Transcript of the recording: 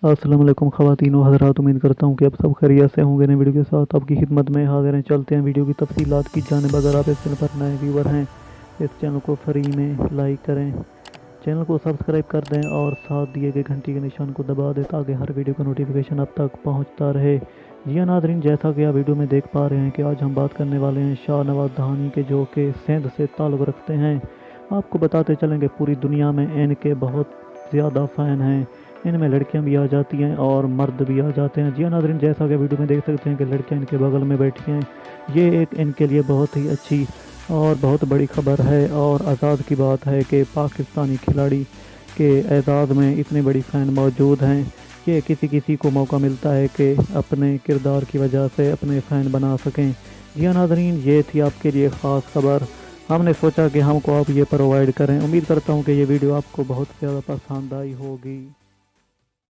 अस्सलाम वालेकुम ख़वातीन व हज़रात, उम्मीद करता हूँ कि आप सब खैरियत से होंगे। नई वीडियो के साथ आपकी खिदमत में हाज़िर हैं। चलते हैं वीडियो की तफसीलात की जानिब। अगर आप इस चैनल पर नए व्यूवर हैं, इस चैनल को फ्री में लाइक करें, चैनल को सब्सक्राइब कर दें और साथ दिए गए घंटी के निशान को दबा दें ताकि हर वीडियो का नोटिफिकेशन आप तक पहुँचता रहे। जी हाँ नाज़रीन, जैसा कि आप वीडियो में देख पा रहे हैं कि आज हम बात करने वाले हैं शाहनवाज़ दहानी के, जो कि सिंध से ताल्लुक़ रखते हैं। आपको बताते चलेंगे पूरी दुनिया में इनके बहुत ज़्यादा फ़ैन हैं। इनमें लड़कियां भी आ जाती हैं और मर्द भी आ जाते हैं। जी हाँ नाज़रीन, जैसा कि वीडियो में देख सकते हैं कि लड़कियां इनके बगल में बैठी हैं। ये एक इनके लिए बहुत ही अच्छी और बहुत बड़ी खबर है और आज़ाद की बात है कि पाकिस्तानी खिलाड़ी के एजाज़ में इतनी बड़ी फ़ैन मौजूद हैं। ये किसी किसी को मौका मिलता है कि अपने किरदार की वजह से अपने फ़ैन बना सकें। जी हाँ नाज़रीन, ये थी आपके लिए ख़ास खबर। हमने सोचा कि हमको आप ये प्रोवाइड करें। उम्मीद करता हूँ कि ये वीडियो आपको बहुत ज़्यादा पसंद आई होगी।